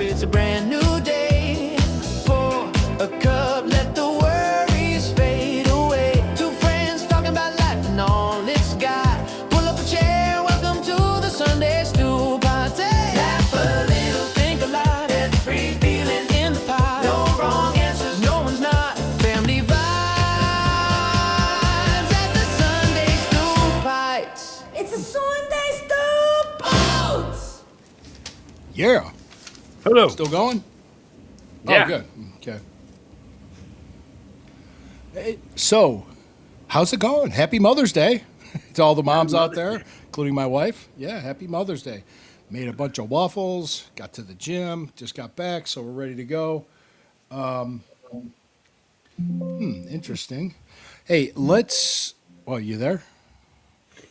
It's a brand new day. Pour a cup, let the worries fade away. Two friends talking about life and all it's got. Pull up a chair, welcome to the Sunday Stew Party. Laugh a little, think a lot, there's a free feeling in the pot. No wrong answers, no one's not. Family vibes at the Sunday Stew Bites. It's a Sunday Stew Bites. Yeah. Hello. Still going? Yeah. Oh, good. Okay. Hey, so, how's it going? Happy Mother's Day to all the moms out there, including my wife. Yeah, happy Mother's Day. Made a bunch of waffles, got to the gym, just got back, so we're ready to go. Interesting. Hey, well, you there?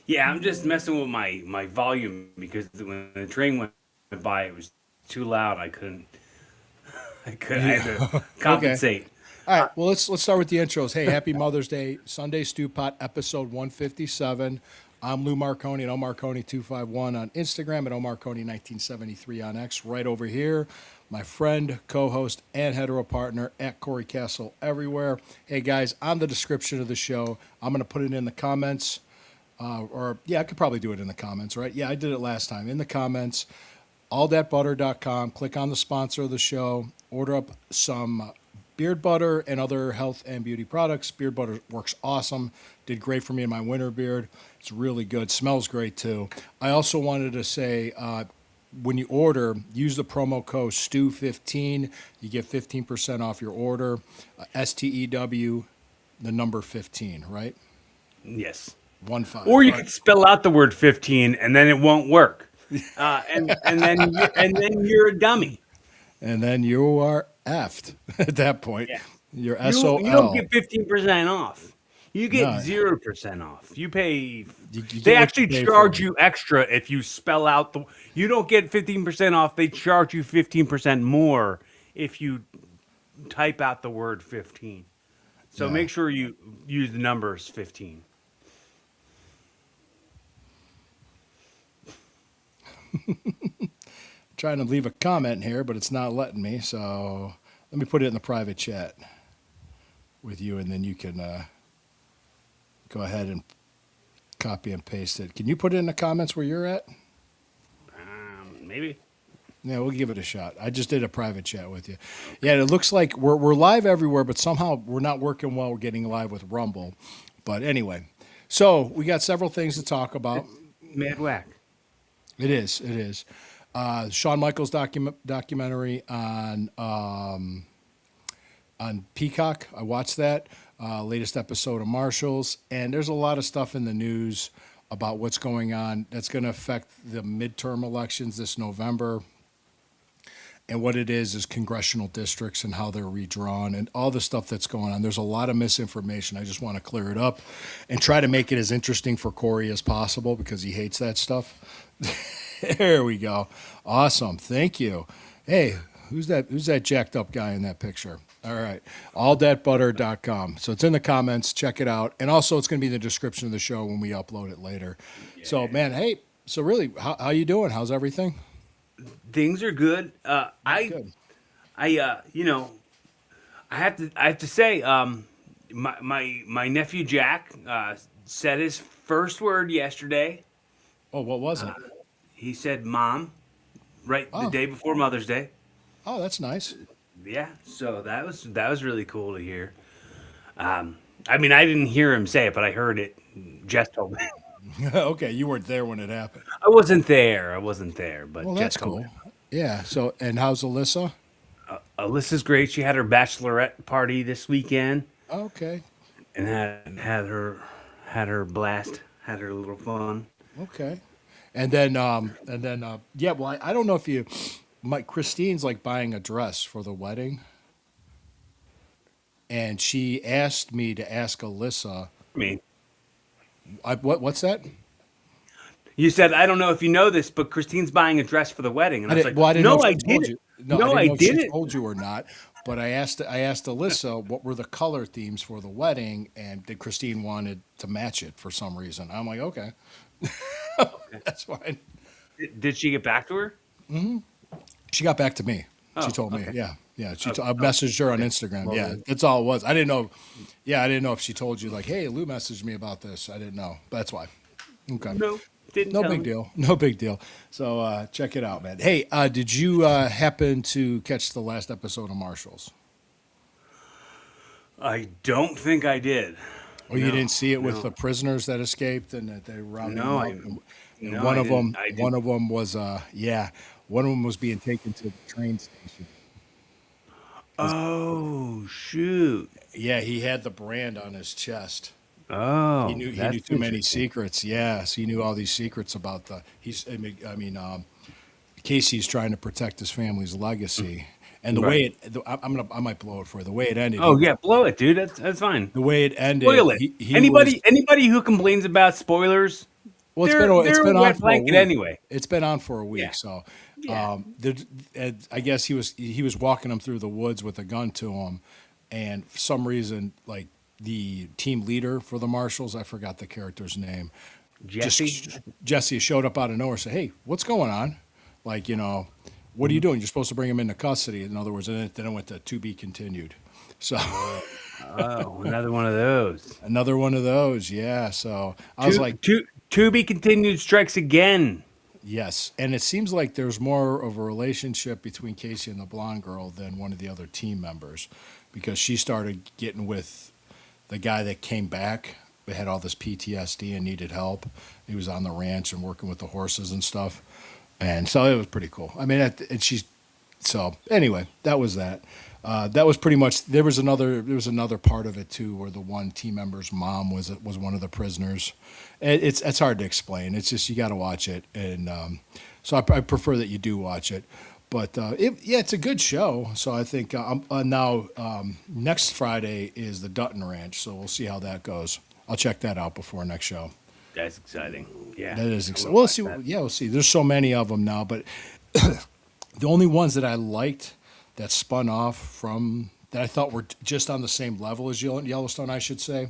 Yeah, I'm just messing with my volume because when the train went by, it was too loud. I couldn't. I had to compensate. All right, well, let's start with the intros. Hey, happy Mother's Day, Sunday Stew Pot, episode 157. I'm Lou Marconi at omarconi251 on Instagram, at omarconi1973 on X. Right over here, my friend, co-host, and hetero partner at Corey Castle everywhere. Hey, guys, on the description of the show, I'm going to put it in the comments. I could probably do it in the comments, right? Yeah, I did it last time. In the comments, allthatbutter.com. Click on the sponsor of the show. Order up some beard butter and other health and beauty products. Beard butter works awesome. Did great for me in my winter beard. It's really good. Smells great, too. I also wanted to say, when you order, use the promo code STEW15. You get 15% off your order. STEW, the number 15, right? Yes. 15. Or you could spell out the word 15, and then it won't work. And then you're a dummy. And then you are effed at that point. Yeah. You're You SOL. don't get 15% off. You get No. 0% off. You pay. You get They what actually you pay charge for. you extra if you spell out the. You don't get 15% off. They charge you 15% more if you type out the word 15. So Yeah. make sure you use the numbers 15. Trying to leave a comment here, but it's not letting me. So let me put it in the private chat with you, and then you can go ahead and copy and paste it. Can you put it in the comments where you're at? Maybe. Yeah, we'll give it a shot. I just did a private chat with you. Yeah, it looks like we're live everywhere, but somehow we're not working well. We're getting live with Rumble. But anyway, so we got several things to talk about. Mad whack. It is. Shawn Michaels documentary on Peacock. I watched that. Latest episode of Marshalls. And there's a lot of stuff in the news about what's going on that's going to affect the midterm elections this November. And what it is congressional districts and how they're redrawn and all the stuff that's going on. There's a lot of misinformation. I just want to clear it up and try to make it as interesting for Corey as possible because he hates that stuff. There we go. Awesome. Thank you. Hey, who's that jacked up guy in that picture? All right. Allthatbutter.com. So it's in the comments. Check it out. And also it's going to be in the description of the show when we upload it later. Yeah. So, man, hey, so really, how you doing? How's everything? Things are good. Good. I have to say, my nephew Jack said his first word yesterday. Oh, what was it? He said "mom," the day before Mother's Day. Oh, that's nice. Yeah, so that was really cool to hear. I mean, I didn't hear him say it, but I heard it. Jess told me. Okay, you weren't there when it happened. I wasn't there, but Well, Jess that's told cool. me. Yeah. So, and how's Alyssa? Alyssa's great. She had her bachelorette party this weekend Okay. and had her blast, had her little fun. Okay. And then, yeah. Well, I don't know if Christine's like buying a dress for the wedding, and she asked me to ask Alyssa. I mean, What's that? you said, I don't know if you know this, but Christine's buying a dress for the wedding. And I was like, I didn't no, know I if she told didn't. you. No, I I didn't know if she didn't. told you or not. But I asked Alyssa what were the color themes for the wedding, and that Christine wanted to match it for some reason. I'm like, okay, that's fine. Did she get back to her? She got back to me. She Oh, told me, okay. yeah, yeah. Okay. I messaged her on Okay. Instagram. Well, Yeah, that's all it was. I didn't know. Yeah, I didn't know if she told you like, hey, Lou messaged me about this. I didn't know. That's why. Okay. no, didn't No tell big me. deal. No big deal. So check it out, man. Hey, did you happen to catch the last episode of Marshalls? I don't think I did. Or you No, didn't see it with the no, prisoners that escaped and that they were rounding them no. up? I And no, I didn't. I one didn't. of them was, yeah, one of them was being taken to the train station. 'Cause, Oh shoot. yeah, he had the brand on his chest. Oh, He knew that's too many interesting. secrets. Yes, he knew all these secrets about the. He's. Casey's trying to protect his family's legacy, and the way Right. it. I might blow it for you. The way it ended. Oh yeah, blow it, dude. That's fine. The way it ended. Spoil it. He was. Anybody who complains about spoilers, Well, they're it's a been on wet for a blanket week. anyway. It's been on for a Yeah. week. So, Yeah. I guess he was walking him through the woods with a gun to him, and for some reason, like the team leader for the marshals, I forgot the character's name. Jesse. Just Jesse showed up out of nowhere, said, "Hey, what's going on? Like, what are you doing? You're supposed to bring him into custody." In other words, and then it went to be continued. So Oh, another one of those. another one of those, yeah. So I was like, To be continued strikes again. yes, and it seems like there's more of a relationship between Casey and the blonde girl than one of the other team members, because she started getting with the guy that came back, that had all this PTSD and needed help. He was on the ranch and working with the horses and stuff, and so it was pretty cool. I mean, and she's so anyway, that was that. That was pretty much. There was another part of it too, where the one team member's mom was one of the prisoners. It's hard to explain. It's just you got to watch it, and so I prefer that you do watch it. But yeah, it's a good show. So I think now next Friday is the Dutton Ranch, so we'll see how that goes. I'll check that out before next show. That's exciting. Yeah. That is I exciting. will We'll watch see. that. Yeah, we'll see. There's so many of them now, but the only ones that I liked that spun off from that I thought were just on the same level as Yellowstone, I should say,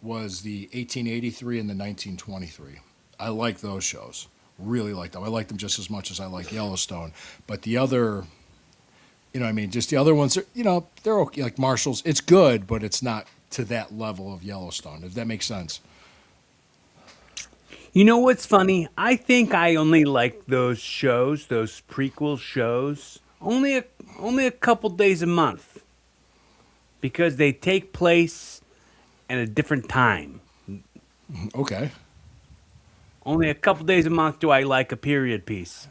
was the 1883 and the 1923. I like those shows. Really like them. I like them just as much as I like Yellowstone. But the other, I mean, just the other ones, they're okay. Like Marshall's, it's good, but it's not to that level of Yellowstone, if that makes sense. You know what's funny? I think I only like those shows, those prequel shows, only a couple days a month because they take place at a different time. Okay. Only a couple days a month do I like a period piece.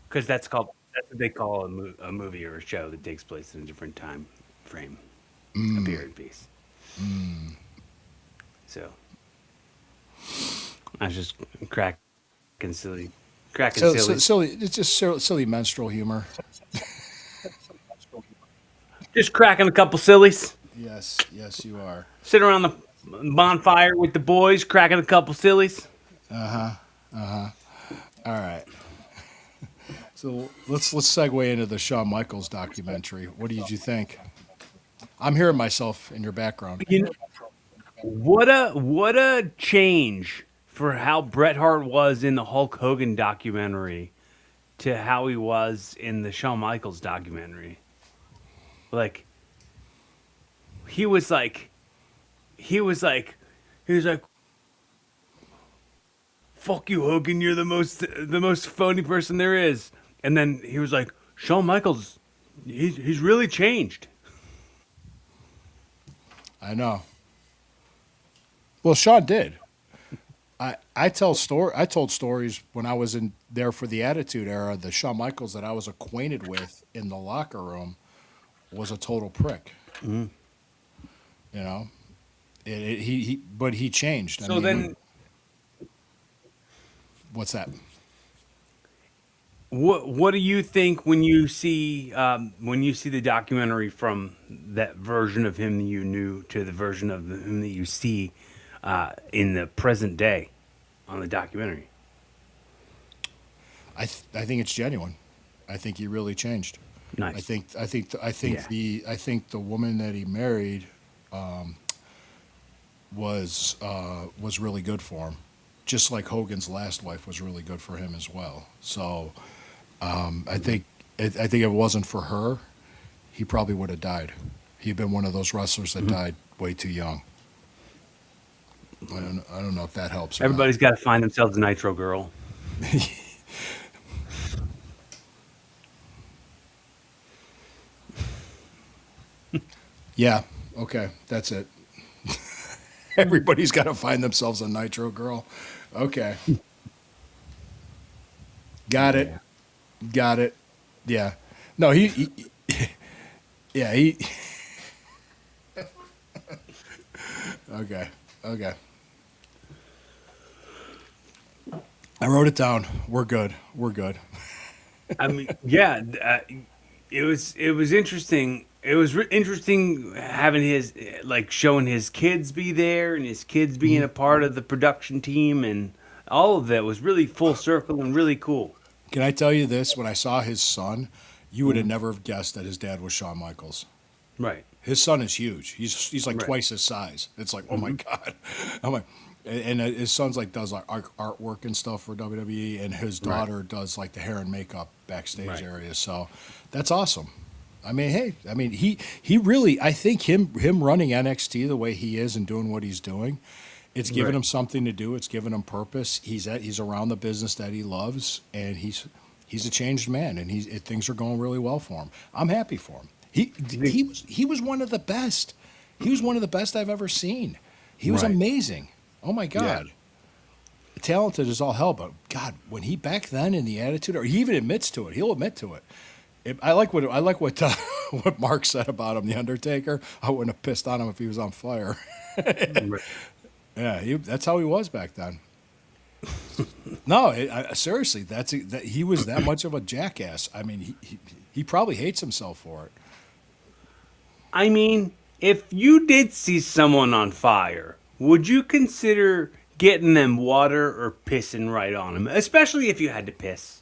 Because that's what they call a movie or a show that takes place in a different time frame, a period piece. So I was just cracking silly, Silly. It's just silly menstrual humor. just cracking a couple sillies. Yes, yes, you are. Sitting around the bonfire with the boys, cracking a couple sillies. All right. So let's segue into the Shawn Michaels documentary. What did you think? I'm hearing myself in your background. You know, what a change for how Bret Hart was in the Hulk Hogan documentary to how he was in the Shawn Michaels documentary. Like he was like he was like he was like fuck you Hogan, you're the most phony person there is. And then he was like Shawn Michaels he's really changed. I know. Well, Shawn did. I told stories when I was in there for the Attitude Era. The Shawn Michaels that I was acquainted with in the locker room was a total prick. You know, but he changed. I So mean, then what's that? what do you think when you see the documentary from that version of him that you knew to the version of him that you see in the present day on the documentary? I think it's genuine. I think he really changed. Nice. I think the woman that he married was really good for him, just like Hogan's last wife was really good for him as well. So I think if it wasn't for her, he probably would have died. He'd been one of those wrestlers that died way too young. I don't know if that helps. Or not. Everybody's got to find themselves a Nitro girl. Yeah. Okay. That's it. Everybody's got to find themselves a Nitro girl. Okay. Got it. Got it. Yeah. No, yeah, he. Okay. Okay. I wrote it down. We're good. We're good. I mean, yeah, it was interesting. It was interesting having his showing his kids be there and his kids being a part of the production team, and all of that was really full circle and really cool. Can I tell you this? When I saw his son, you would have never have guessed that his dad was Shawn Michaels. Right. His son is huge. He's like Right. twice his size. It's like, oh my God. I'm like, and his son's like does like artwork and stuff for WWE, and his daughter does like the hair and makeup backstage Right. area. So that's awesome. I mean, hey, I mean he really, I think him running NXT the way he is and doing what he's doing, it's giving Right. him something to do. It's giving him purpose. He's around the business that he loves, and he's a changed man, and things are going really well for him. I'm happy for him. He was one of the best. He was one of the best I've ever seen. He was Right. amazing. Oh my God. Talented as all hell, but God, when he back then in the attitude, or he even admits to it, he'll admit to it. I like what what Mark said about him, the Undertaker. I wouldn't have pissed on him if he was on fire. Right. Yeah, that's how he was back then. No, seriously, he was that much of a jackass. I mean, he probably hates himself for it. I mean, if you did see someone on fire, would you consider getting them water or pissing right on them? Especially if you had to piss.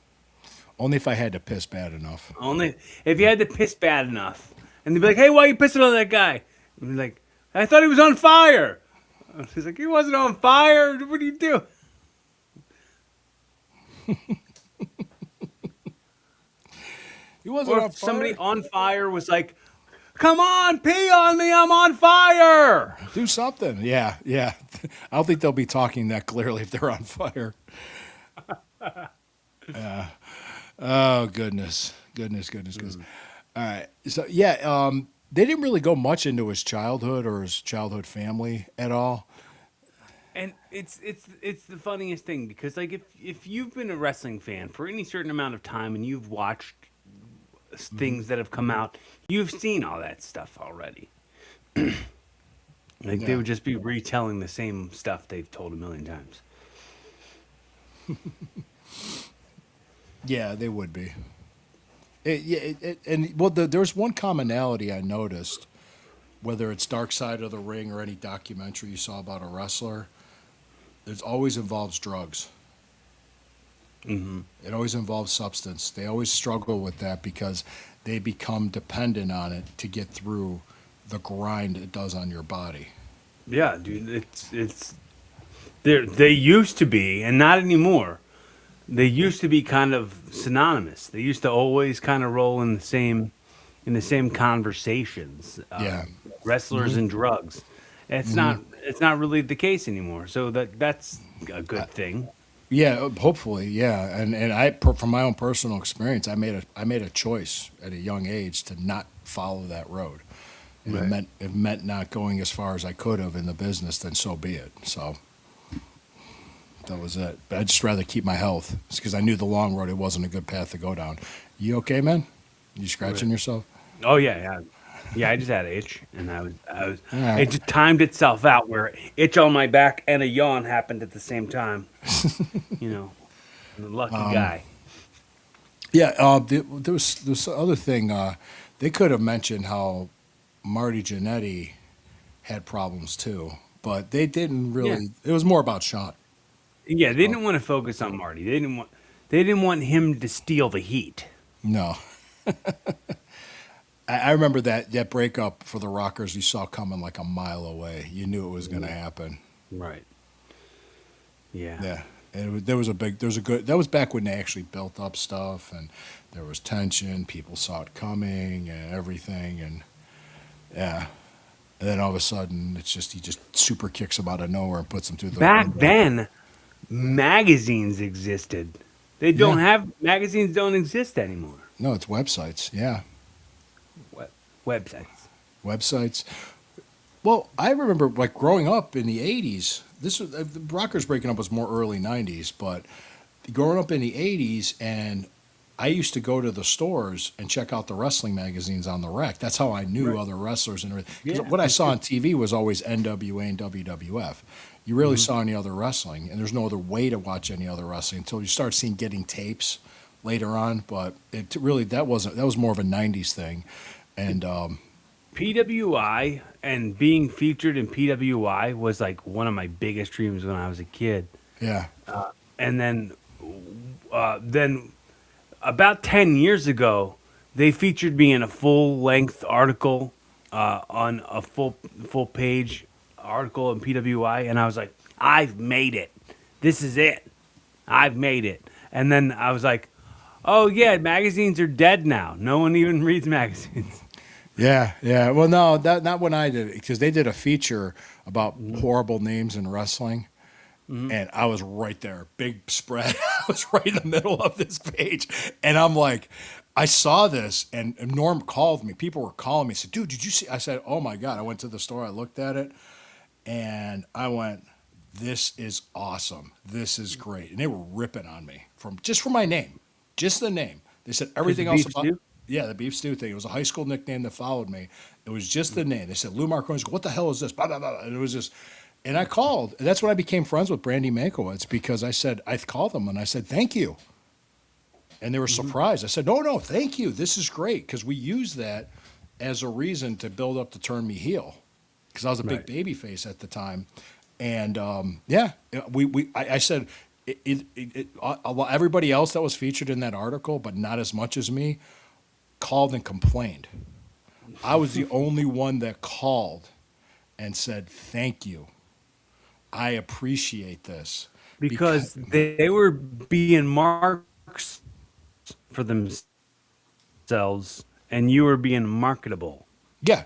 Only if I had to piss bad enough. Only if you had to piss bad enough. And they'd be like, hey, why are you pissing on that guy? And be like, I thought he was on fire. He's like, he wasn't on fire. What do you do? He wasn't Or on if fire. somebody on fire was like, come on, pee on me, I'm on fire. Do something. Yeah, yeah. I don't think they'll be talking that clearly if they're on fire. Yeah. Oh, goodness. Goodness. All right. So, yeah, they didn't really go much into his childhood or his childhood family at all. And it's the funniest thing because like if you've been a wrestling fan for any certain amount of time and you've watched things that have come out, you've seen all that stuff already. Like they Yeah. would just be retelling the same stuff they've told a million times. Yeah, they would be. There's one commonality I noticed, whether it's Dark Side of the Ring or any documentary you saw about a wrestler, it always involves drugs. Mm-hmm. It always involves substance. They always struggle with that because they become dependent on it to get through the grind it does on your body. Yeah, dude, it's they used to be, and not anymore. They used to be kind of synonymous. They used to always kind of roll in the same conversations. Yeah. Wrestlers and drugs. It's not really the case anymore. So that's a good thing. Yeah, hopefully, yeah. And from my own personal experience, I made a choice at a young age to not follow that road. And Right. it meant not going as far as I could have in the business, then so be it. So that was it. But I'd just rather keep my health. It's because I knew the long road, it wasn't a good path to go down. You okay, man? You scratching Right. yourself? Oh yeah. I just had an itch, and I was. All right. It just timed itself out where itch on my back and a yawn happened at the same time. You know, I'm a lucky guy. Yeah, there was this other thing. They could have mentioned how Marty Jannetty had problems too, but they didn't really. Yeah. It was more about Sean. Yeah, they didn't want to focus on Marty. They didn't want him to steal the heat. No. I remember that breakup for the Rockers you saw coming like a mile away. You knew it was going to happen. Right. Yeah. Yeah. And that was back when they actually built up stuff and there was tension. People saw it coming and everything. And yeah. And then all of a sudden, he just super kicks him out of nowhere and puts him through the Back window. then, magazines existed. They don't Yeah. have magazines. Don't exist anymore. No, it's websites. Yeah. Websites. Websites. Well, I remember like growing up in the 80s, this was the Rockers breaking up was more early 90s, but growing up in the 80s and I used to go to the stores and check out the wrestling magazines on the rack. That's how I knew Right. other wrestlers and everything. 'Cause Yeah, what I me saw too. on TV was always NWA and WWF. You rarely saw any other wrestling, and there's no other way to watch any other wrestling until you start seeing getting tapes later on. But it really that was more of a 90s thing. And PWI and being featured in PWI was like one of my biggest dreams when I was a kid. yeah, And then about 10 years ago, they featured me in a full length article on a full page article in PWI, and I was like, I've made it. This is it. I've made it. And then I was like, oh yeah, magazines are dead now. No one even reads magazines. yeah. Well, no, not when I did it because they did a feature about horrible names in wrestling. And I was right there, big spread. I was right in the middle of this page. And I'm like, I saw this, and Norm called me. People were calling me. Said, dude, did you see? I said, oh my God. I went to the store. I looked at it, and I went, this is awesome. This is great. And they were ripping on me for my name, just the name. They said everything the else beef about stew? Yeah, the beef stew thing. It was a high school nickname that followed me. It was just the name. They said Lou Marconi. What the hell is this? Blah, blah, blah. And it was just, and I called. And that's when I became friends with Brandy Mankiewicz because I called them and I said, thank you. And they were surprised. I said, no, thank you. This is great because we used that as a reason to build up to turn me heel because I was a big Right. baby face at the time. And yeah, I said, everybody else that was featured in that article, but not as much as me, called and complained. I was the only one that called and said, thank you. I appreciate this. Because they were being marks for themselves, and you were being marketable. Yeah,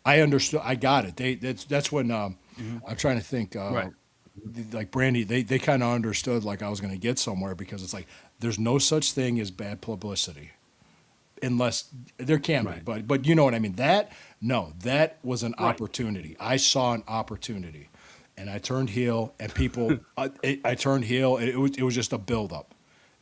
I understood. I got it. That's when I'm trying to think. Right. Like Brandy, they kind of understood like I was going to get somewhere because it's like there's no such thing as bad publicity, unless there can Right. be. But you know what I mean. That was an Right. opportunity. I saw an opportunity, and I turned heel. And people, I turned heel. And it was just a buildup.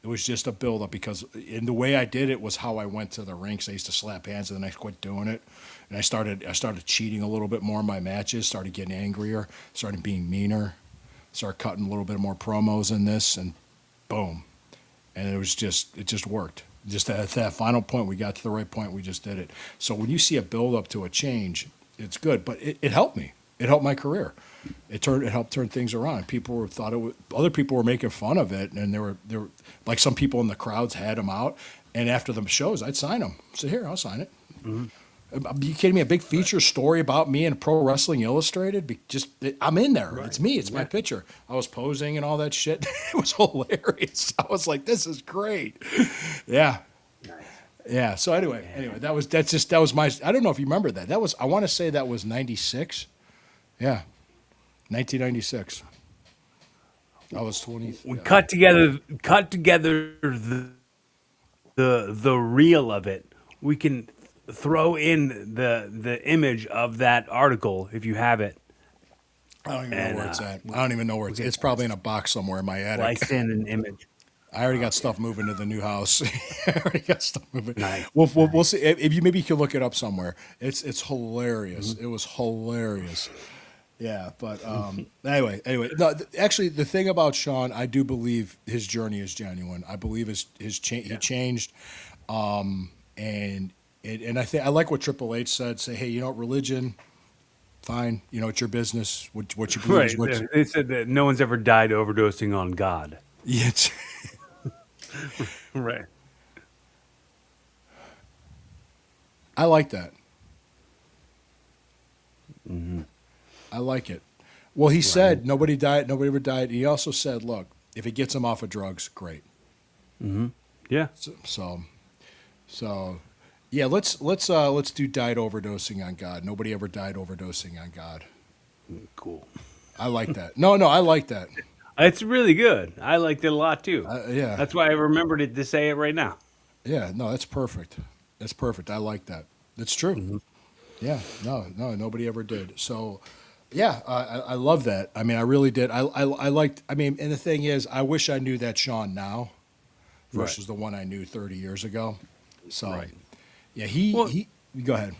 It was just a buildup because in the way I did it was how I went to the rinks. I used to slap hands, and then I quit doing it, and I started cheating a little bit more in my matches. Started getting angrier. Started being meaner. Started cutting a little bit more promos in this, and boom, and it just worked. Just at that final point, we got to the right point. We just did it. So when you see a build up to a change, it's good. But it helped me. It helped my career. It helped turn things around. Other people were making fun of it, and there were like some people in the crowds had them out. And after the shows, I'd sign them. So here, I'll sign it. Are you kidding me? A big feature story about me in Pro Wrestling Illustrated. I'm in there. Right. It's me. It's my picture. I was posing and all that shit. It was hilarious. I was like, this is great. Yeah. Nice. Yeah. So anyway, that was my. I don't know if you remember that. I want to say that was 96. Yeah, 1996. I was 20. We cut together the reel of it. We can throw in the image of that article if you have it. I don't even know and, where it's at. I don't even know where it's. It's probably in a box somewhere in my attic. Slice in an image. I already got stuff moving to the new house. I already got stuff moving. Nice. We'll see if you maybe you can look it up somewhere. It's hilarious. It was hilarious. Yeah, but anyway. No, actually, the thing about Sean, I do believe his journey is genuine. I believe he changed, and I like what Triple H said. Say, hey, you know, religion, fine. You know, it's your business. What you believe is Right. what. They said that no one's ever died overdosing on God. Yeah, it's- Right. I like that. Mm-hmm. I like it. Well, he said nobody died. Nobody ever died. He also said, look, if it gets him off of drugs, great. Yeah. So, yeah. Let's do died overdosing on God. Nobody ever died overdosing on God. Cool. I like that. No, I like that. It's really good. I liked it a lot too. Yeah. That's why I remembered it to say it right now. Yeah, no, that's perfect. That's perfect. I like that. That's true. Yeah, no, nobody ever did. So, yeah, I love that. I mean, I really did. I liked. I mean, and the thing is, I wish I knew that Sean now versus the one I knew 30 years ago. So, Right. yeah, Well- he. Go ahead.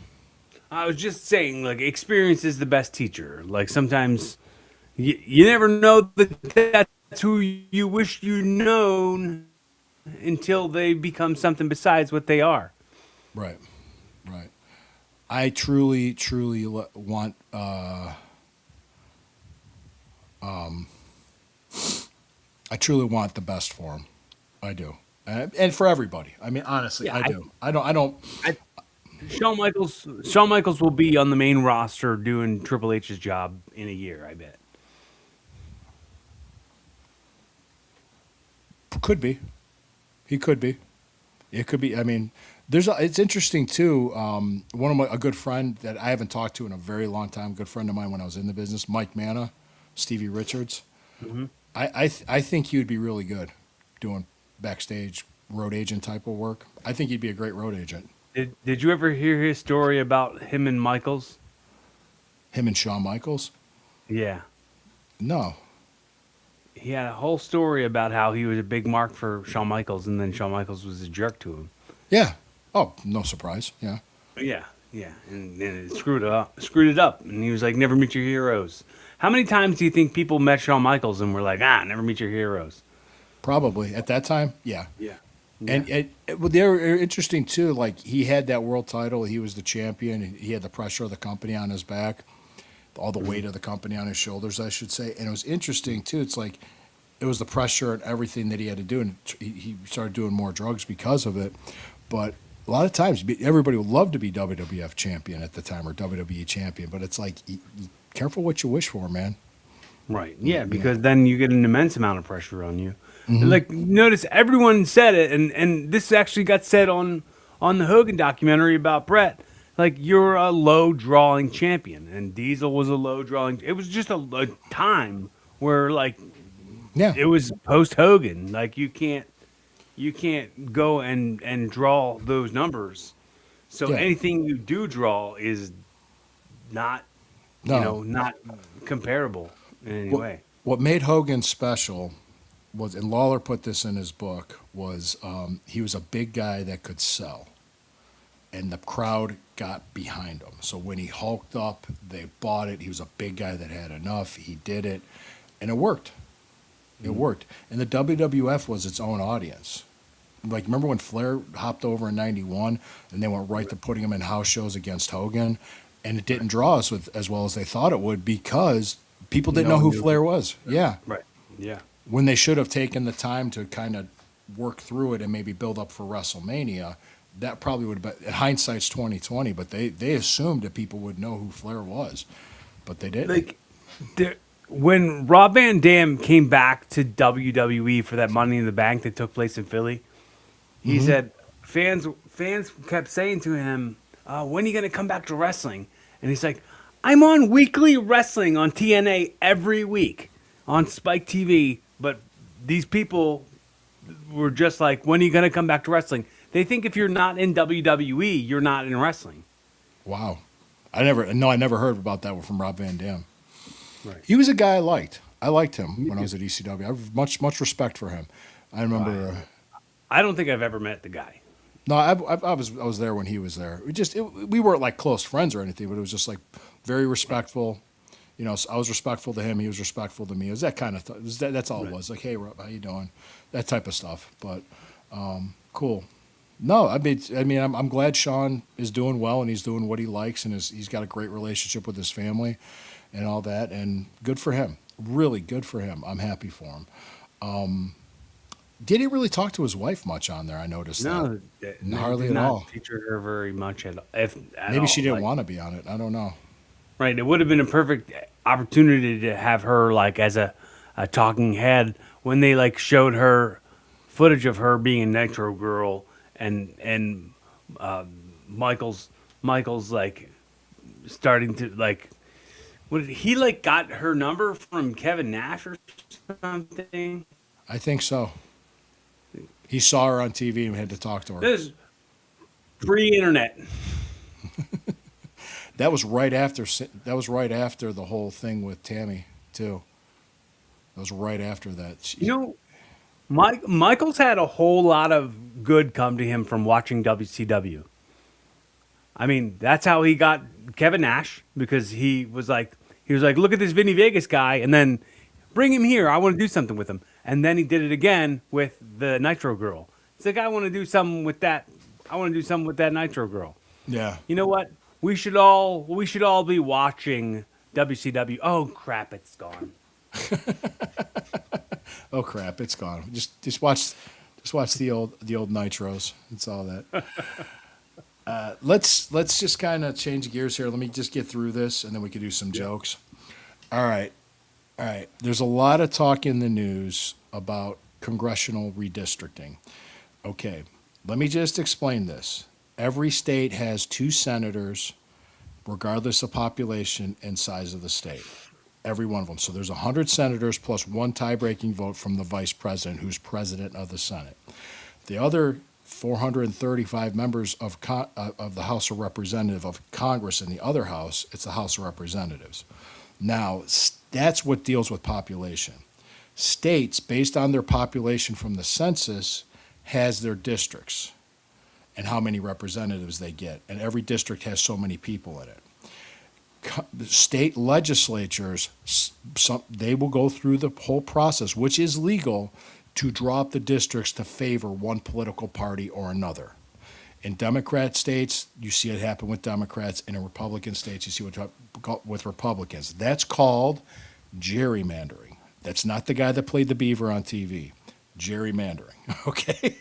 I was just saying, like, experience is the best teacher. Like, sometimes you never know that that's who you wish you known until they become something besides what they are. Right, right. I truly want. I truly want the best for him. I do, and for everybody. I mean, honestly, Yeah, I do. I don't. Shawn Michaels will be on the main roster doing Triple H's job in a year, I bet. Could be. He could be. It could be. I mean, it's interesting too. One of a good friend that I haven't talked to in a very long time, good friend of mine when I was in the business, Mike Manna, Stevie Richards. I think he would be really good doing backstage road agent type of work. I think he'd be a great road agent. Did you ever hear his story about him and Michaels? Him and Shawn Michaels? Yeah. No. He had a whole story about how he was a big mark for Shawn Michaels, and then Shawn Michaels was a jerk to him. Yeah. Oh, no surprise. Yeah. Yeah, and it screwed it up, and he was like, "Never meet your heroes." How many times do you think people met Shawn Michaels and were like, "Never meet your heroes"? Probably at that time. Yeah. Yeah. And well, they were interesting too. Like he had that world title, he was the champion, and he had the pressure of the company on his back, all the weight of the company on his shoulders, I should say. And it was interesting too. It's like it was the pressure and everything that he had to do, and he started doing more drugs because of it. But a lot of times, everybody would love to be WWF champion at the time or WWE champion, but it's like, careful what you wish for, man. Right. Yeah, because then you get an immense amount of pressure on you. Like, notice everyone said it, and this actually got said on the Hogan documentary about Bret. Like, you're a low drawing champion, and Diesel was a low drawing. It was just a time where, like, Yeah. it was post Hogan. Like, you can't go and draw those numbers. So Yeah. anything you do draw is not, No. not comparable in any way. What made Hogan special was, and Lawler put this in his book, was he was a big guy that could sell. And the crowd got behind him. So when he hulked up, they bought it. He was a big guy that had enough. He did it. And it worked. It worked. And the WWF was its own audience. Like, remember when Flair hopped over in 91 and they went right to putting him in house shows against Hogan? And it didn't draw us as well as they thought it would because people didn't No know one who knew. Flair was. Yeah. Right. Yeah. When they should have taken the time to kind of work through it and maybe build up for WrestleMania, that probably would have been, hindsight's 2020, but they assumed that people would know who Flair was, but they didn't. Like, when Rob Van Dam came back to WWE for that Money in the Bank that took place in Philly, he said fans kept saying to him, "When are you going to come back to wrestling?" And he's like, "I'm on weekly wrestling on TNA every week on Spike TV." But these people were just like, "When are you going to come back to wrestling?" They think if you're not in WWE, you're not in wrestling. Wow. I never heard about that one from Rob Van Dam. Right. He was a guy I liked. I liked him when I was at ECW. I have much respect for him. I remember. I don't think I've ever met the guy. No, I was there when he was there. We weren't like close friends or anything, but it was just like very respectful. You know, I was respectful to him. He was respectful to me. It was that kind of that's all it was. Like, hey, Rob, how you doing? That type of stuff. But cool. No, I mean, I'm glad Sean is doing well and he's doing what he likes and he's got a great relationship with his family and all that. And good for him. Really good for him. I'm happy for him. didn't really talk to his wife much on there. I noticed No, that. they Hardly did at not all. feature her very much if at Maybe all. she didn't Like, want to be on it. I don't know. right, it would have been a perfect opportunity to have her like as a talking head when they like showed her footage of her being a Nitro Girl and Michael's like starting to like what he like got her number from Kevin Nash or something. I think so. He saw her on TV and had to talk to her. This is pre-internet. That was right after. That was right after the whole thing with Tammy too. That was right after that. You know, Michael's had a whole lot of good come to him from watching WCW. I mean, that's how he got Kevin Nash because he was like, look at this Vinny Vegas guy, and then bring him here. I want to do something with him. And then he did it again with the Nitro Girl. He's like, I want to do something with that. I want to do something with that Nitro Girl. Yeah. You know what? We should all be watching WCW. Oh crap, it's gone. Oh crap, it's gone. Just watch the old Nitros. It's all that. Let's just kind of change gears here. Let me just get through this, and then we can do some jokes. All right. There's a lot of talk in the news about congressional redistricting. Okay, let me just explain this. Every state has 2 senators, regardless of population and size of the state. Every one of them. So there's 100 senators plus 1 tie-breaking vote from the vice president, who's president of the Senate. The other 435 members of the House of Representatives of Congress in the other house, it's the House of Representatives. Now, that's what deals with population. States, based on their population from the census, has their districts and how many representatives they get. And every district has so many people in it. State legislatures, they will go through the whole process, which is legal, to draw up the districts to favor one political party or another. In Democrat states, you see it happen with Democrats, and in Republican states, you see it with Republicans. That's called gerrymandering. That's not the guy that played the beaver on TV. Gerrymandering, okay?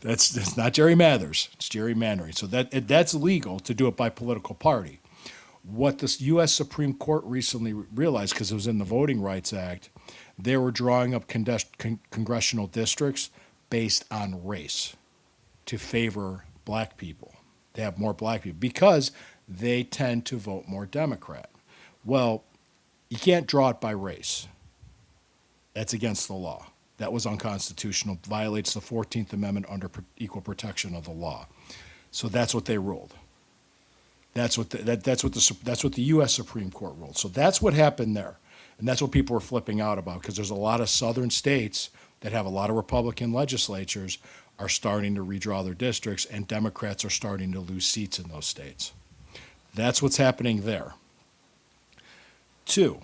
That's not Jerry Mathers. It's gerrymandering. So that's legal to do it by political party. What the U.S. Supreme Court recently realized, because it was in the Voting Rights Act, they were drawing up congressional districts based on race to favor black people, to have more black people, because they tend to vote more Democrat. Well, you can't draw it by race. That's against the law. That was unconstitutional, violates the 14th Amendment under equal protection of the law. So that's what they ruled. That's what the U.S. Supreme Court ruled. So that's what happened there. And that's what people were flipping out about, because there's a lot of southern states that have a lot of Republican legislatures are starting to redraw their districts, and Democrats are starting to lose seats in those states. That's what's happening there. 2,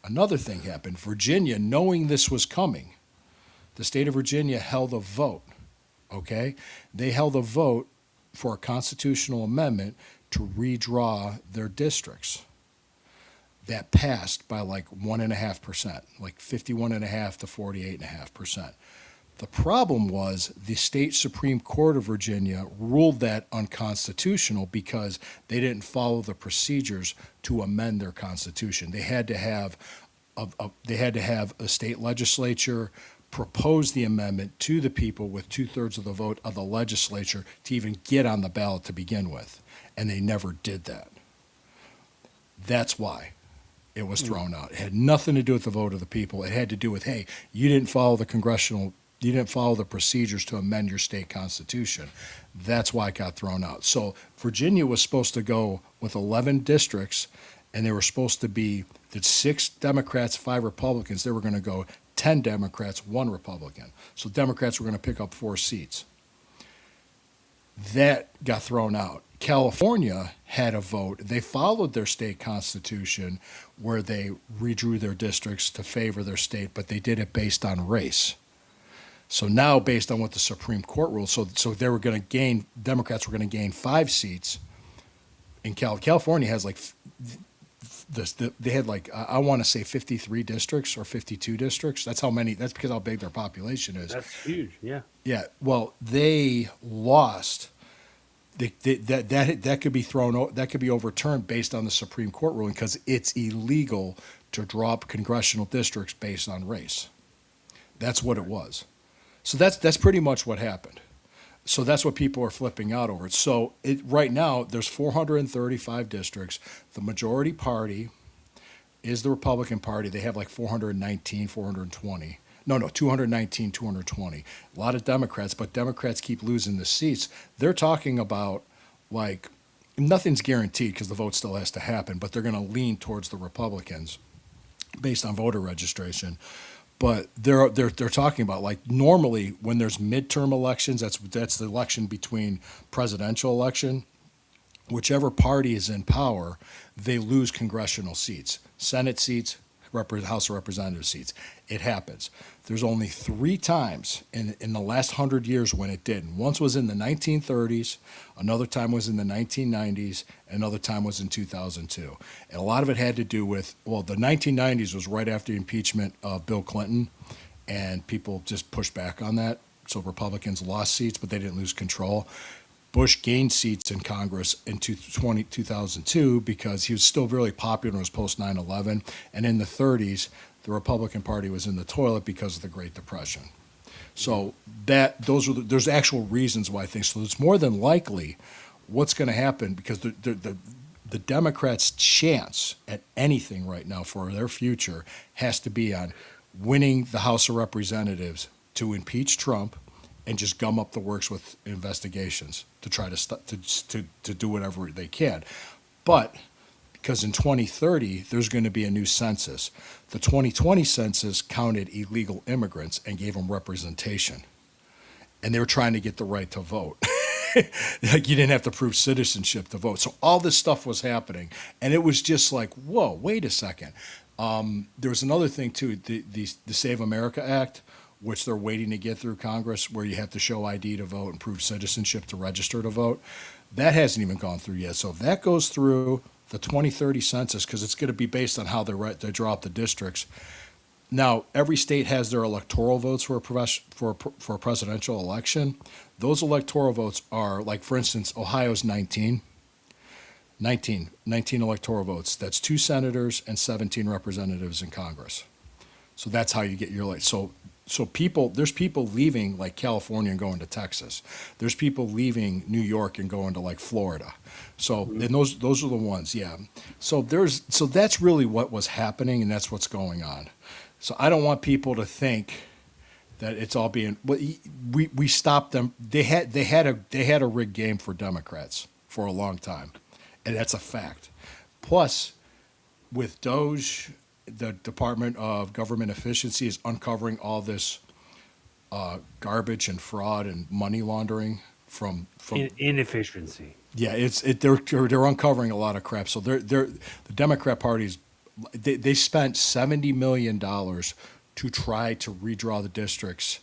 another thing happened. Virginia, knowing this was coming, the state of Virginia held a vote, okay? They held a vote for a constitutional amendment to redraw their districts. That passed by like 1.5%, like 51.5% to 48.5%. The problem was the state Supreme Court of Virginia ruled that unconstitutional because they didn't follow the procedures to amend their constitution. They had to have a state legislature propose the amendment to the people with 2/3 of the vote of the legislature to even get on the ballot to begin with, and they never did that. That's why it was thrown out. It had nothing to do with the vote of the people. It had to do with, hey, you didn't follow the procedures to amend your state constitution. That's why it got thrown out. So Virginia was supposed to go with 11 districts, and they were supposed to be the 6 Democrats, 5 Republicans. They were going to go 10 Democrats, 1 Republican. So Democrats were going to pick up 4 seats. That got thrown out. California had a vote. They followed their state constitution where they redrew their districts to favor their state, but they did it based on race. So now, based on what the Supreme Court ruled, so they were going to gain, Democrats were going to gain 5 seats. In California has like they had like I want to say 53 districts or 52 districts. That's how many. That's because how big their population is. That's huge. Yeah. Yeah. Well, they lost. That could be that could be overturned based on the Supreme Court ruling because it's illegal to draw up congressional districts based on race. That's what it was. So that's pretty much what happened. So that's what people are flipping out over. So right now there's 435 districts. The majority party is the Republican Party. They have like 419, 420. No, 219, 220. A lot of Democrats, but Democrats keep losing the seats. They're talking about like nothing's guaranteed because the vote still has to happen, but they're going to lean towards the Republicans based on voter registration. But they're talking about like normally when there's midterm elections, that's the election between presidential election. Whichever party is in power, they lose congressional seats, Senate seats, House of Representative seats. It happens. There's only 3 times in the last 100 years when it didn't. Once was in the 1930s, another time was in the 1990s, and another time was in 2002. And a lot of it had to do with, well, the 1990s was right after the impeachment of Bill Clinton, and people just pushed back on that. So Republicans lost seats, but they didn't lose control. Bush gained seats in Congress in 2002 because he was still really popular. It was post 9/11, and in the 30s, the Republican Party was in the toilet because of the Great Depression. So there's actual reasons why I think so. It's more than likely what's going to happen because the Democrats' chance at anything right now for their future has to be on winning the House of Representatives to impeach Trump and just gum up the works with investigations to try to do whatever they can. But because in 2030, there's going to be a new census. The 2020 census counted illegal immigrants and gave them representation. And they were trying to get the right to vote. Like you didn't have to prove citizenship to vote. So all this stuff was happening. And it was just like, whoa, wait a second. There was another thing too, the Save America Act, which they're waiting to get through Congress, where you have to show ID to vote and prove citizenship to register to vote. That hasn't even gone through yet. So if that goes through the 2030 census, because it's going to be based on how they draw up the districts. Now, every state has their electoral votes for a presidential election. Those electoral votes are, like, for instance, Ohio's 19 electoral votes. That's 2 senators and 17 representatives in Congress. So that's how you get your So there's people leaving like California and going to Texas. There's people leaving New York and going to like Florida. So and those are the ones, yeah. So that's really what was happening, and that's what's going on. So I don't want people to think that it's all being. We stopped them. They had a rigged game for Democrats for a long time, and that's a fact. Plus, with Doge, the Department of Government Efficiency is uncovering all this garbage and fraud and money laundering from Inefficiency. Yeah, they're uncovering a lot of crap. So the Democrat Party's they spent $70 million to try to redraw the districts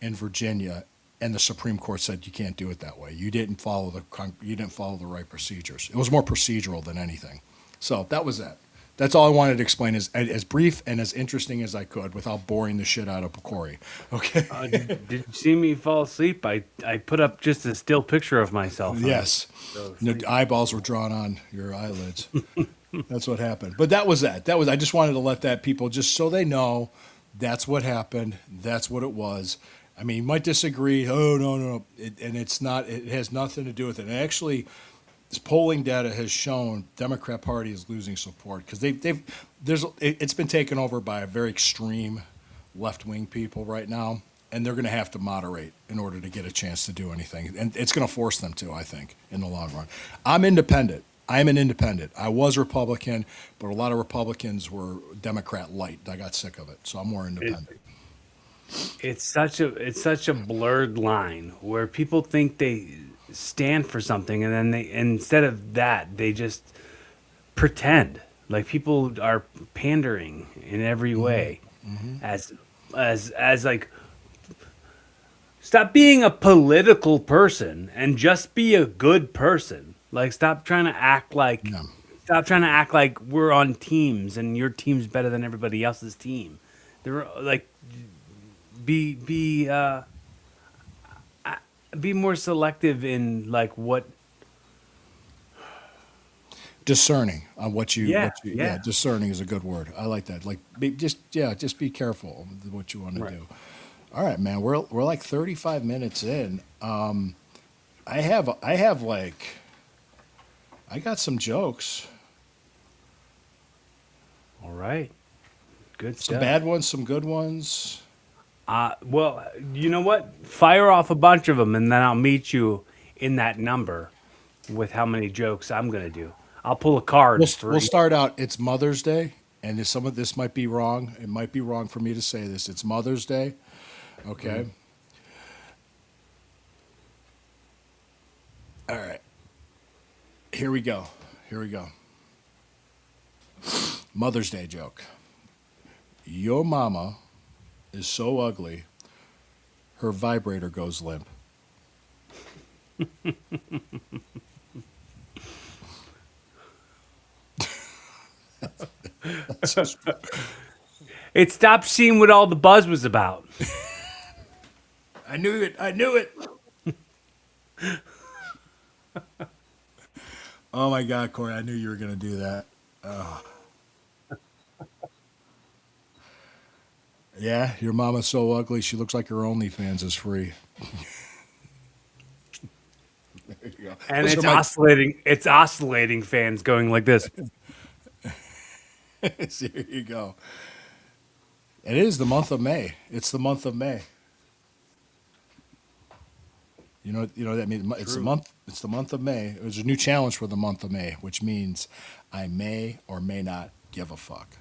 in Virginia, and the Supreme Court said you can't do it that way. You didn't follow the right procedures. It was more procedural than anything. So that was that. That's all I wanted to explain, as brief and as interesting as I could without boring the shit out of Corey. Okay. Did you see me fall asleep? I put up just a still picture of myself. Yes. The eyeballs were drawn on your eyelids. That's what happened. But that was that. I just wanted to let that people, just so they know, that's what happened. That's what it was. I mean, you might disagree. Oh, no. And it's not. It has nothing to do with it. And actually, this polling data has shown Democrat Party is losing support because it's been taken over by a very extreme left-wing people right now, and they're going to have to moderate in order to get a chance to do anything. And it's going to force them to, I think, in the long run. I'm independent. I'm an independent. I was Republican, but a lot of Republicans were Democrat light. I got sick of it, so I'm more independent. It's such a blurred line where people think they stand for something, and then instead of that, they just pretend. Like people are pandering in every way, as like, stop being a political person and just be a good person. Like, stop trying to act like Stop trying to act like we're on teams and your team's better than everybody else's team. They're like, be be more selective in like what. Discerning on what you, Yeah, yeah, yeah. discerning is a good word. I like that. Like, just be careful with what you want to Right. do. All right, man. We're like 35 minutes in. I have like, I got some jokes, All right, good some stuff. bad ones, some good ones. Well, you know what? Fire off a bunch of them, and then I'll meet you in that number with how many jokes I'm gonna do. I'll pull a card We'll for we'll each. start out. It's Mother's Day, and some of this might be wrong. It might be wrong for me to say this. It's Mother's Day. Okay. All right. Here we go. Here we go. Mother's Day joke. Your mama is so ugly, her vibrator goes limp. It stopped seeing what all the buzz was about. I knew it. I knew it. Oh my God, Corey! I knew you were going to do that. Yeah, your mama's so ugly. She looks like her OnlyFans is free. There you go. And Those it's are my- oscillating. It's oscillating fans going like this. There you go. It is the month of May. It's the month of May. You know what that means. It's the True. month. It's the month of May. There's a new challenge for the month of May, which means I may or may not give a fuck.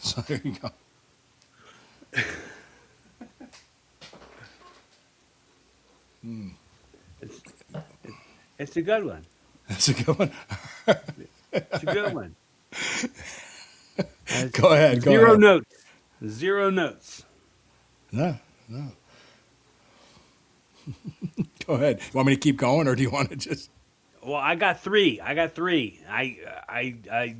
So there you go. It's a good one. That's a good one. It's a good one. Go ahead. Go Zero ahead. notes. Zero notes. No, no. Go ahead. You want me to keep going, or do you want to just? Well, I got three. I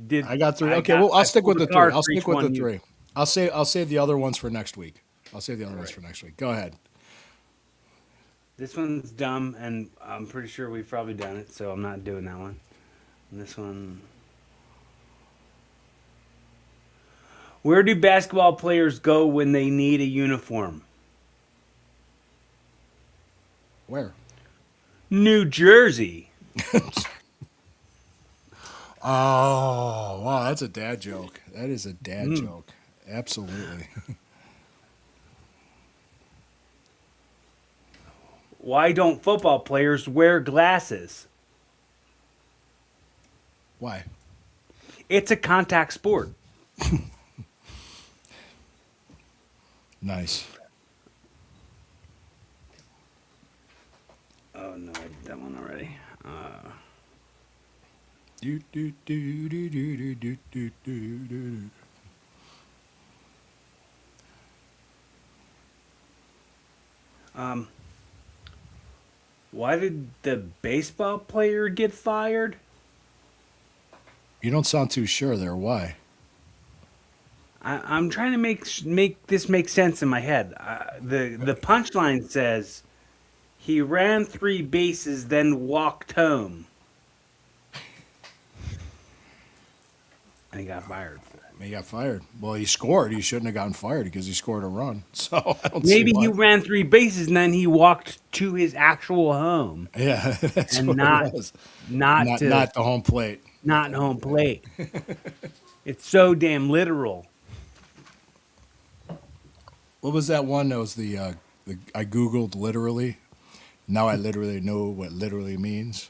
did. I got three. I Okay, got- well, I'll I stick with pulled the a three. card I'll for stick each with one the you- three. I'll save the other ones for next week. I'll save the other ones for next week. Go ahead. This one's dumb, and I'm pretty sure we've probably done it, so I'm not doing that one. And this one. Where do basketball players go when they need a uniform? Where? New Jersey. Oh, wow, that's a dad joke. That is a dad Mm. joke. Absolutely. Why don't football players wear glasses? Why? It's a contact sport. Nice. Oh no, I did that one already. Do, do, do, do, do, do, do, do, do, do. Why did the baseball player get fired? You don't sound too sure there. Why? I'm trying to make this make sense in my head. The punchline says he ran 3 bases, then walked home, and he got fired. He got fired. Well, he scored. He shouldn't have gotten fired because he scored a run. So I don't see Maybe why. he ran 3 bases and then he walked to his actual home, Yeah, that's and what not it was. not Not, to, not the home plate. not home plate. It's so damn literal. What was that one? That was the I googled literally. Now I literally know what literally means.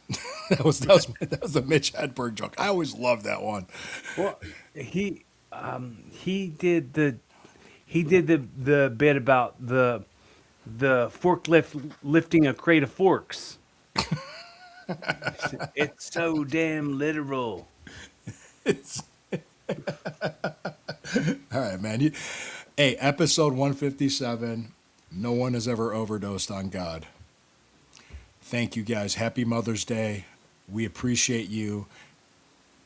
that was the Mitch Hedberg joke. I always loved that one. Well, he did the bit about the forklift lifting a crate of forks. It's so damn literal. All right, man. Hey, episode 157. No one has ever overdosed on God. Thank you guys. Happy Mother's Day. We appreciate you.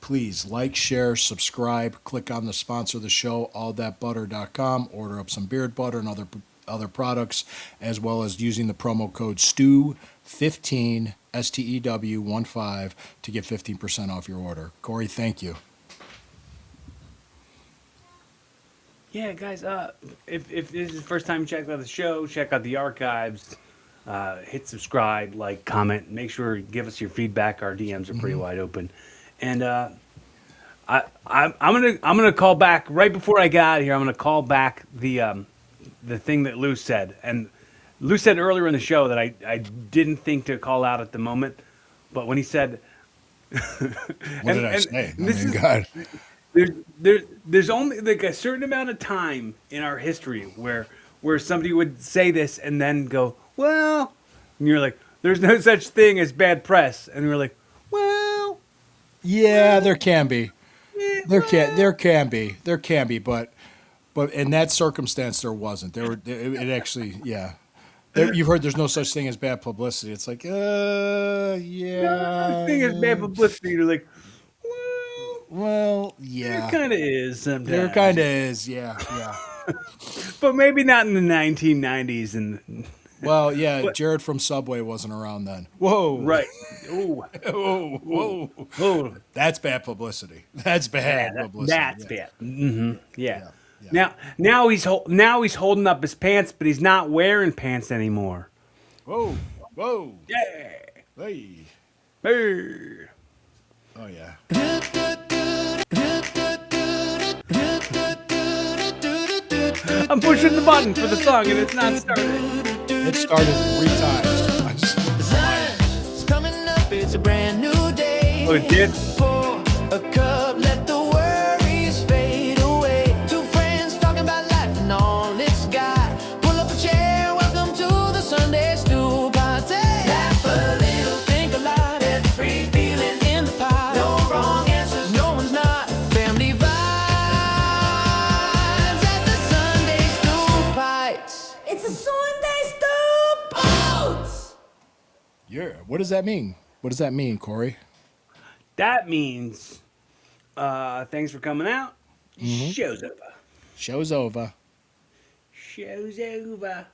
please like, share, subscribe, click on the sponsor of the show, allthatbutter.com. Order up some beard butter and other products, as well as using the promo code STEW15, STEW15, to get 15% off your order. Corey, thank you. Yeah, guys. If this is the first time you check out the show, check out the archives. Hit subscribe, like, comment. Make sure you give us your feedback. Our DMs are pretty wide open. And I'm gonna call back right before I get out of here. I'm gonna call back the thing that Lou said. And Lou said earlier in the show that I didn't think to call out at the moment, but when he said, What did I say? this is- God. there's only like a certain amount of time in our history where somebody would say this and then go, well, and you're like, there's no such thing as bad press, and we're like, well, Yeah, there can be. yeah, There can be, but in that circumstance there wasn't. It actually, yeah. You've heard there's no such thing as bad publicity. It's like, no yeah. such thing as bad publicity. You're like, Well, there yeah. kind of is sometimes. There kind of is, yeah. But maybe not in the 1990s and Well, yeah, Jared from Subway wasn't around then. Whoa. right. Ooh, Whoa. ooh. That's bad publicity. That's bad publicity. That's bad. Mm-hmm. Yeah. Yeah. Now he's holding up his pants, but he's not wearing pants anymore. Whoa. Yeah. Hey. Hey. Oh, yeah. I'm pushing the button for the song and it's not starting. It started 3 times. Sun's coming up, it's a brand new day. Oh, it did? Pour a cup, let the worries fade away. Two friends talking about life and all it's got. Pull up a chair, welcome to the Sunday Stew Party. Laugh a little, think a lot, every feeling in the pot. No wrong answers, no one's not. Family vibes at the Sunday Stew Pites. It's a Sunday Stew Pites. Yeah. What does that mean? What does that mean, Corey? That means thanks for coming out. Show's over. Show's over. Show's over.